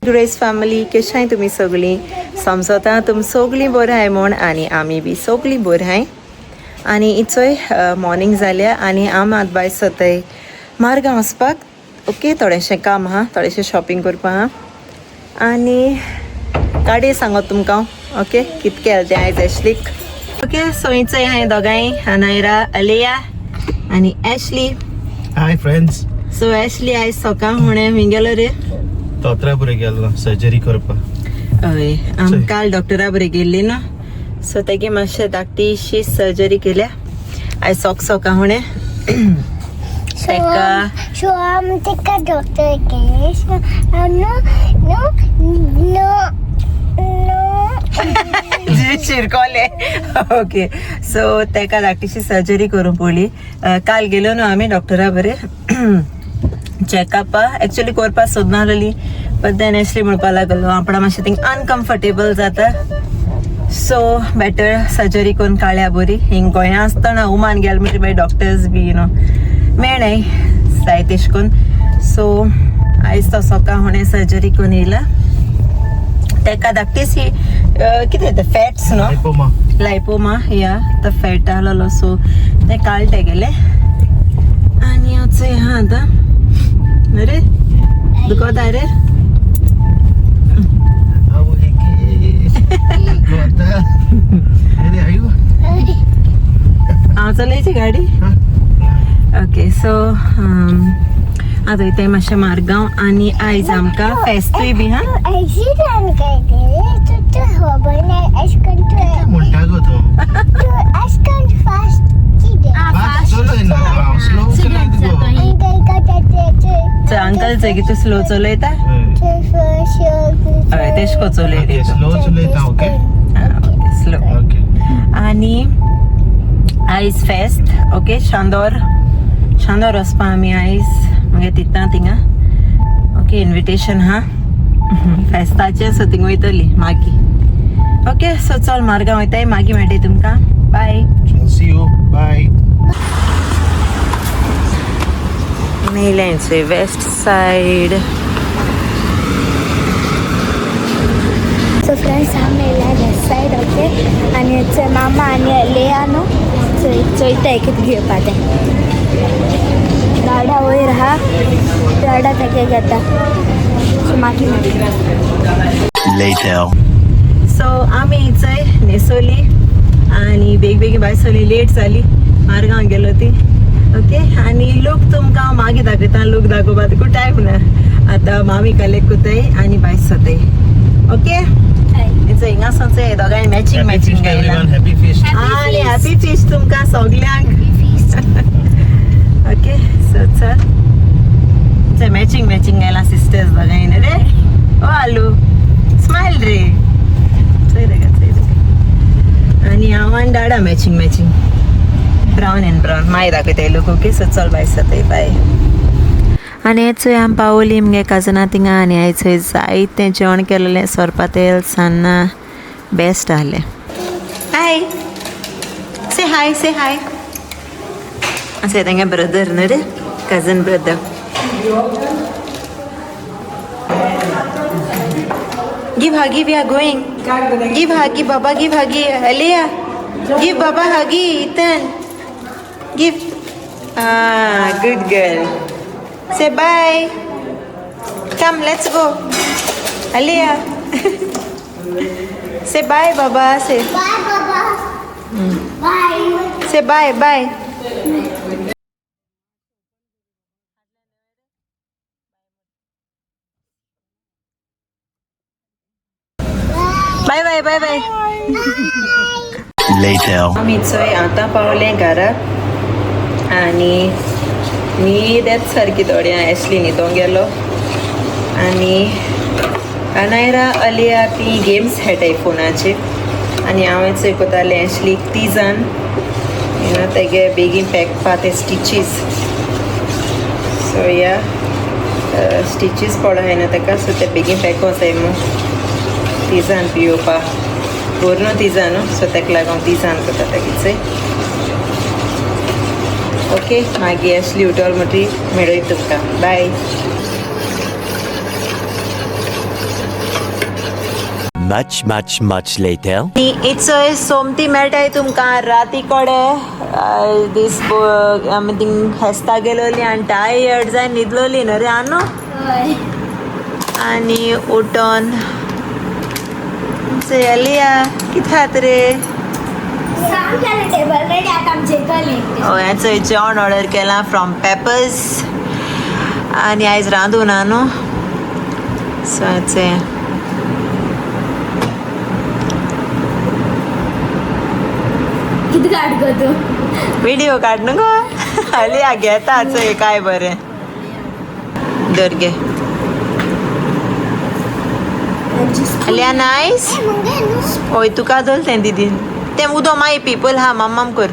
Today's family कशी आहे तुम्ही सगळी समजता तुम सगळीं बरं आहे म्हण आणि आम्ही बी सगळीं बरं आहे आणि इचोय मॉर्निंग जाल्या आणि आम आत भायर सतय मारगांव वचपाक ओके थोडेंशें काम आहा थोडेंशें शॉपिंग करपा आहा आणि गाडी सांगत तुमकां ओके कितकें केलें तें आयज एशलीक ओके सो इचोय हाय दोगांय नायरा अलिया आणि Ashley hi friends so Ashley आयज सकाळ हुणे खंय गेलो रे तोत्रा बरे गेलो सर्जरी करपाक हय आम काल डॉक्टरा बरे गेल्ली न्हू सो तेगे मातशें धाकटीशी सर्जरी केल्या आयज सकाळ हुणे तेका So take a doctor case. No. शिरकोले ओके सो तेका धाकटीशी सर्जरी करून पडली काल गेलो न्हू आमी डॉक्टरा बरे चॅकअपा एक्चुअली करपा सोदनासली बट देन एशली म्हणपा लागलो आपणा मातशें थिंग अनकम्फर्टेबल जाता सो बेटर सर्जरी करून काळ्या बरी हिंग गोंया आसतना उमान गेल म्हणजे मागीर डॉक्टर्स बी मेळनाय जाय तेश कोन्न सो आयज तो सकाळ हुणे सर्जरी करून येयला तेका धाकटीशी कितें ते फॅट्स न्हू लायपोमा या तो फॅट आसलो सो ते काळटे गेले आनी आजचो हा आतां अरे दुखता रे हांव चलयची गाडी ओके सो आतां इथे मातशें मारगांव आनी आयज आमकां फेस्तूय बी हा Accident काय तू खबर नाही आजकाल म्हणटा गो तू आजकाल फास्ट अंकल की तू स्लो चलयता हय तेश को चलय स्लो चलयता ओके ओके स्लो ओके आनी आयज फेस्त ओके शांदोर वचपा आमी आयज मागीर तिता थिंगा ओके इन्विटेशन हा फेस्ताचे सो थिंग वयतली मागीर ओके सो चल मारगांव वयताय मागीर मेळटाय तुमकां बाय सी यू बाय मेल्याचे वेस्ट साइड सो फ्रेंड्स आमी येयला वेस्ट सायड ओके आनी थंय मामा आनी लेया न्हू चोयताय कितें घेवपा तें गाडा वयर आहा गाडा तेगे घेता सो मागीर सो आमी इचय न्हेसोली आनी बेगीन भायर सरली लेट जाली मारगांव गेलो ती ओके आनी लूक तुमकां मागीर दाखयता लूक दाखोवपा तुका टायम ना आतां मामी कलेक्ट कोताय आनी भायर सरताय ओके इचय हिंगा सोचय दोगांय मॅचिंग गायला हॅपी फिश आनी हॅपी फिश तुमकां सगल्यांक ओके सो चल मॅचिंग गायला सिस्टर्स दोगांय रे ओ आलू स्माइल रे आणि हांव डाडा मॅचिंग ब्रावन एंड ब्रावन माय दाखयताय लोक ओके सो चल भायर सरताय बाय आनी हेच आमी पावली मगे काजना थिंगा आनी आयज थंय जायतें जेवण केलेलें सोरपातेल सान्नां बेस्ट आहलें हाय से हाय असे तेंगे ब्रदर न्हू रे cousin brother give huggy we are going give huggy Aliya give बाबा हगी इतन give good girl say bye come let's go Aliya say bye बाबा से बाय बाबा bye say bye bye bye bye bye आमी चोय आतां पावले घरा आनी न्हिदेत सारकी थोड्या एशली न्हिदोंक गेलो आनी अनायरा अलिया ती गेम्स खेळटाय फोनाचेर आनी हांवें चोय कोतालें एशलीक तिजान तेगे बेगीन पेकपा ते स्टिचीस सो या स्टिचीस पडो न्हू तेका सो ते बेगीन पेको जाय म्हूण तिजान पिवपा पोरनो तिजान सो तेका लागून तिजान कोता तेगे ओके मागीर एशली उठोल म्हणटी मेळय तुमकां बाय much later. इचय सोमती मेळटाय तुमकां राती कोडे दीस थिंग हेस्ता गेलोली आनी टायर्ड जाय न्हिदलोली न्हू रे आनो हय आनी उठोन चलिया कितें खात रे सांग केलें टेबल रेडी आतां आमचे कली हेचंय जेवण ऑर्डर केलां फ्रॉम पेपर्स आनी आयज रांदूना न्हू सो हेचें कितें काड गो तूं व्हिडिओ काड न्हू गो हाली घेता चोय काय बरें दर गे हाल्या नायस होय तुका धोल तें दीदीन तें उदो माई पीपल हा मम्माम कर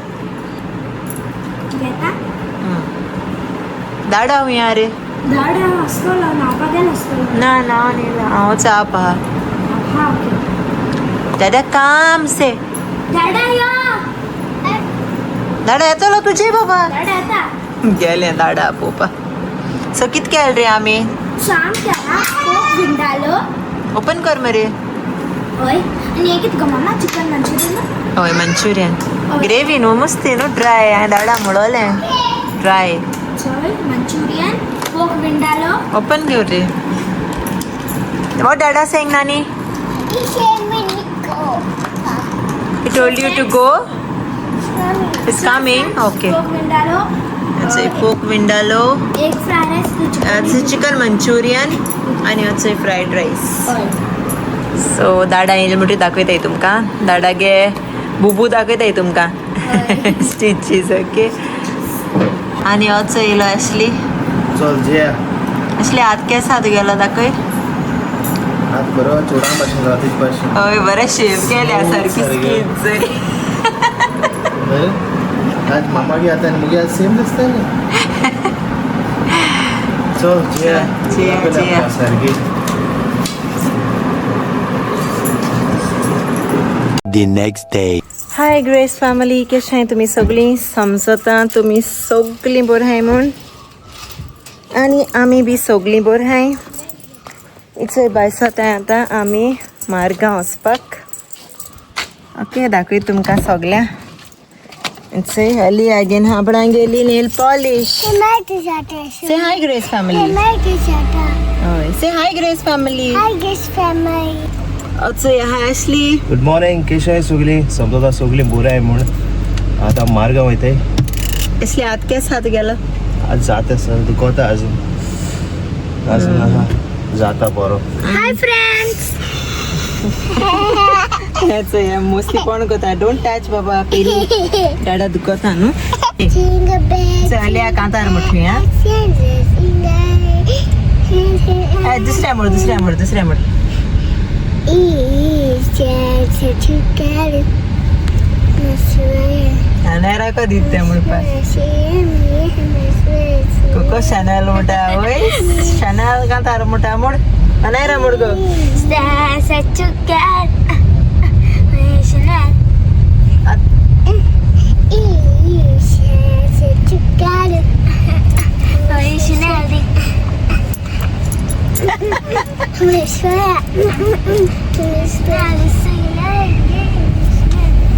धाडा हूं या रे धाडा आसतलो न्हावपाक गेलो आसतलो ना ना न्हिला हांव चाप आहा हा ओके दादा काम से धाडा यो दाडा येतलो तुजे बाबा धाडा येता गेले दाडा पोवपा सो कित केल रे आमी सांग केला खूप विंडालो ओपन कर मरे हय आनी हे कितें गो मामा चिकन मंचुरियन हय मंचुरियन ग्रेवी न्हू मस्ती न्हू ड्राय हांवें दाडा म्हणोलें ड्राय चल मंचुरियन पोक विंडालो ओपन घेऊ रे वॉट दाडा सेंग नानी He told you to go? It's coming? Okay. Pork vindaloo It's a pork vindaloo. एक fry rice It's a chicken Manchurian. आणि it's a fried rice. हय So दाडा येईल म्हणून दाखवताय तुमकां दाडा गे बुबू दाखवताय तुमकां स्टिचीस ओके आणि होच येयलो असली चल जे असली हात केसात गेलो दाखय हात बरो चोडा भाशेन रातीच भाशेन हय बरें शेव केल्या सारकी सारकें. स्कीन जरी आज मामा गे आता मुगे आज सेम दिसता चल जे सारकी The next day. High grace family कशें आहाय तुमी सगळीं समजता तुमी सगळीं बरीं आहाय म्हूण आनी आमी बी सगळीं बरीं आहाय इचय बायसताय आतां आमी मारगांव वचपाक ओके दाखय तुमकां सगळ्या इचय हाली आगेन हाबडां गेली नेल पॉलिश से हाय ग्रेस फॅमिली हय से हाय ग्रेस फॅमिली अचय हाय असली गुड मॉर्निंग कशी आहे सगळी समजता सगळी बरं आहे म्हणून आता मार्गाव वयताय असली हात केस हात गेलो आज जाता सर दुखवता अजून अजून आहा जाता बरो हाय फ्रेंड्स हेच हे मोस्टली कोण करता डोंट टच बाबा पेली दाडा दुखता न्हू चल्या कांतार म्हटली हा दुसऱ्या म्हण शानेरा का दिते म्हणपाक कोको शानेल म्हणटा वय शानेल कांतार म्हणटा म्हण अनायरा म्हण गो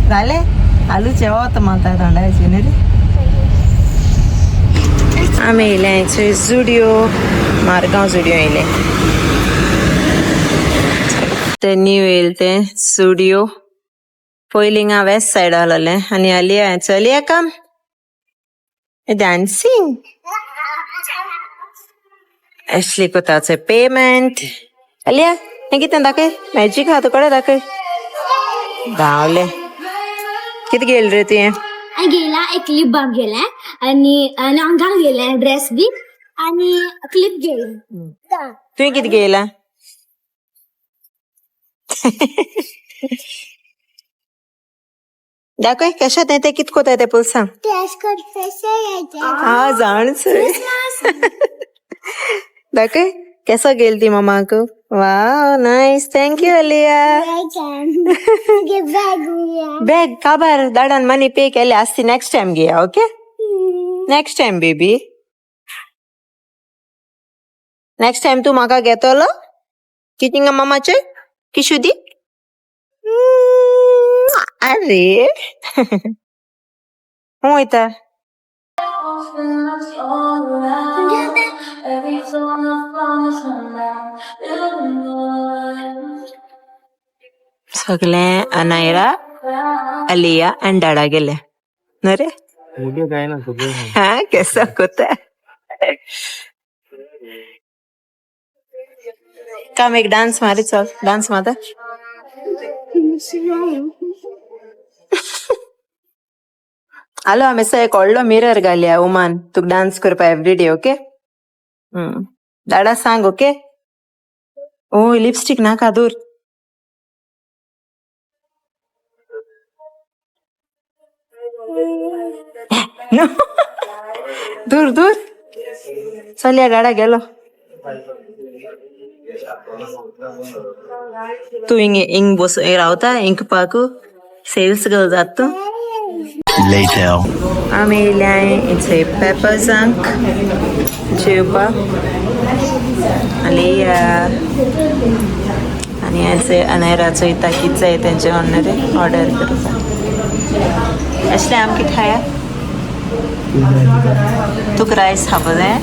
झाले आलू जेवा होतं म्हणता थंडायची न्ही रे आमी येयले जुडिओ मारगांव जुडिओ येयले ते न्यू येयले ते जुडिओ पयलीं वेस्ट सायड आहलोलें आनी आलिया चलिया काम डान्सिंग असली कोताचे पेमेंट आलिया हें कितें दाखय मॅजीक हा तुकडे दाखय धांवले कितें गेल रे तुवें गेला एक लिप बाम गेला आणि अंगांक गेला ड्रेस बी आणि क्लिप गेला तुवें कितें गेला दाखय कशात येते कित कोता येते पळय सांग हा जाण दाखय केसो गेल ती ममाक wow nice thank you Aliya bag काबार दाडान मनी पे केले आसती नेक्स्ट टाइम घेया okay next time baby next time तू म्हाका घेतलो कितींग मामाचे किशू दी अरे હું હતા सगळे अनायरा अलिया आणि डाडा गेले न रे उद्या काय ना तुझं हा कैसा होता काम एक डान्स मारे चल डान्स माता आलो आम्ही एक व्हडलो मिरर घालया उमान तुक डान्स करपा एवरीडे ओके दाडा सांग ओके ओ लिपस्टिक नाका दूर दूर दूर चल या गाडा गेलो तू इंग बस रावता इंक पाकू सेल्स गर्ल जातो Later. आम्ही येयल्याय इथे पेपर्सांक जेवपा आलिया आणि याचे अनायराचो इता कितें जाय तेंचे ऑर्डर करता असले आमके खाया तुक रायस खावपा जाय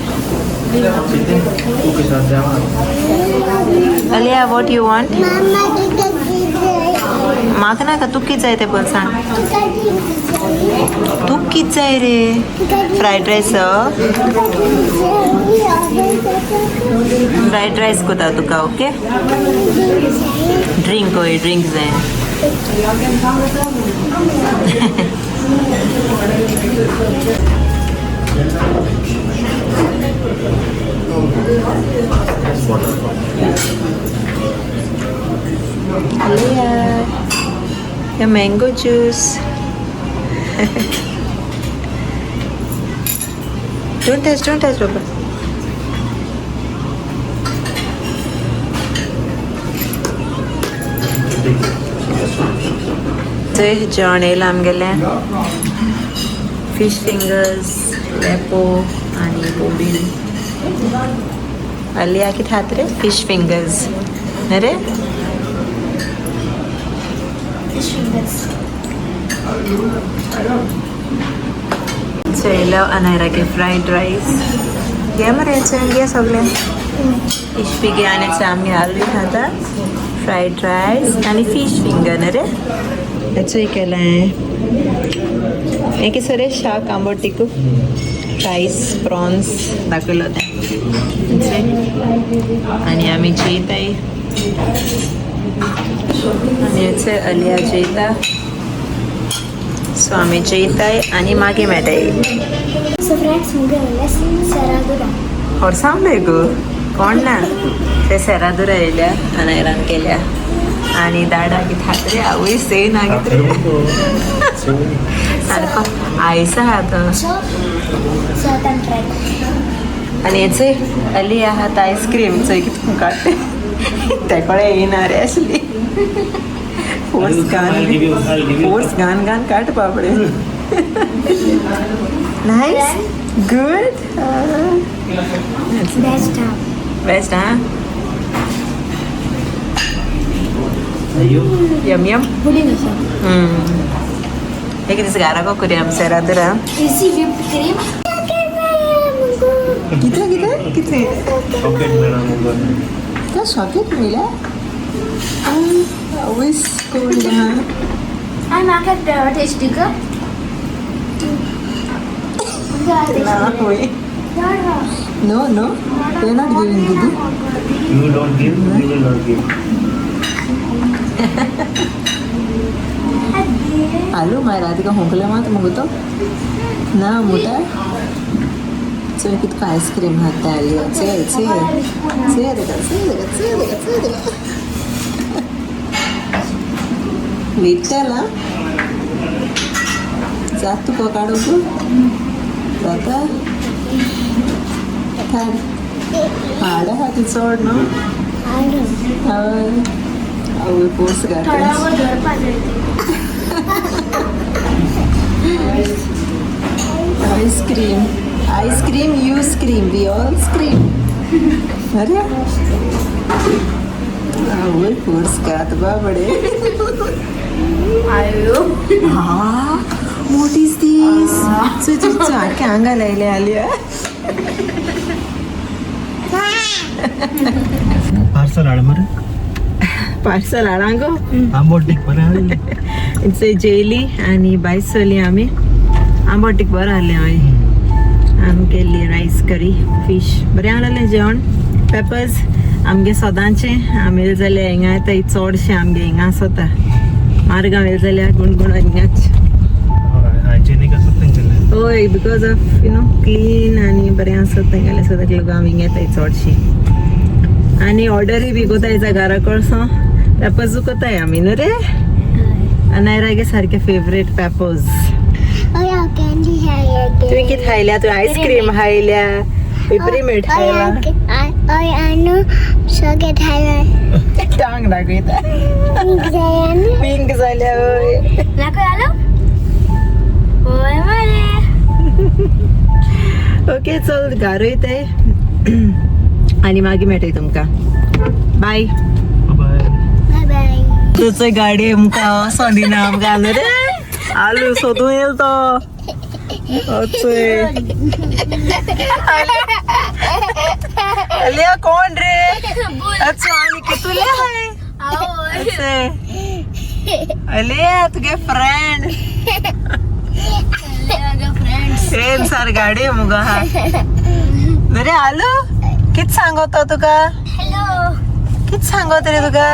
आलिया वॉट यू वॉन्ट म्हाका नाका तुक कितें जाय तें पळय सांग तुक कितें जाय रे फ्रायड रायस कोता तुका ओके ड्रिंक होय ड्रिंक जाय Alia, your mango juice. Don't touch, Robert. So, John Elam गेले fish fingers, lepo, आणि बोबिल. Alia किती खात रे fish fingers. अरे चेयला अनायरा के फ्राइड राइस घे मरे घे सगळे फिश बी घे आणि आम्ही आलू खाता फ्राइड राइस आणि फिश फिंगर न रे याचं केलं आहे एक सरे शाक आंबोटिकू राईस प्रॉन्स दाखवलं होतं आणि आम्ही जेत आहे आणि याचे अलिया जेता सो आम्ही जेत आहे आणि मागे मेळटाय सो फ्रेंड्स मुगे सेरादुरा और सांगले गो कोण ना ते सेरादुरा येयल्या अनायरान केल्या आणि दाडा की ठाकरे आवय से नागित रे सारको आयसा आता सो ट्राय आणि याचे अली आहात आईस्क्रीमचं किती काढते त्याकडे येणारे असली फोर्स गान काट पापडे नाईस गुड बेस्ट हा यम यम हे किती गारा को करूया आम सेरादुरा इसी व्हिप क्रीम किती क्या शॉकेट मिला always cool I make it tasty ka no they're not giving Didi You don't give, we will not give. आलू माय राधिका होंकले मात मुगतो ना मोठा चल कितको आईस्क्रीम हात आली विठ्ठला जात तुका काढू तू जाता हाड हाती चड न्हू हय आवय पोस घाट ice cream you scream we all scream अरे आवय फोर्स कात बाबडे हा मोठीच तीस आख्या अंगाला आले आली पार्सल आड मरे पार्सल आडांगो आंबोटीक बरें इट्स ए जेली आणि बायस चली आम्ही आंबोटीक बरं आले आम्ही केली राईस करी फिश बरें आसलें जेवण पेपर्स आमगे सदांचे आमी येले जाल्यार हिंगा येता चडशे आमगे हिंगा आसता मारगांव येले जाल्यार गुणगुण हिंगाच हायजेनिक आसत तेंगेले होय बिकॉज ऑफ क्लीन आनी बरें आसत तेंगेले सो ताका लागून आमी हिंगा येताय चडशी आनी ऑर्डरी बी कोताय घरा कडसो पेपर्स कोताय आमी न्हू रे नायरागे सारके फेवरेट पेपर्स कॅन्डी खायला तुवें कितें खायल्या तुवें आयस्क्रीम खायल्या पेपरीमेट खायला अनु सगळें खायला टांग दाखयता जाय पिंक जाल्या होय आलो होय मरे ओके चल घारू येताय आनी मागीर मेळटाय तुमकां बाय बाय बाय बाय तुझो गाडी आमकां असो दिना आमकां न्हू रे आलू सोदूं येल तो अलिया कोण रे अच्छा आनी कितुले हाय अलिया तुगे फ्रेंड फ्रेंड सार गाडी मुगा हा रे आलू कित सांगतो तुका हॅलो कित सांगत रे तुका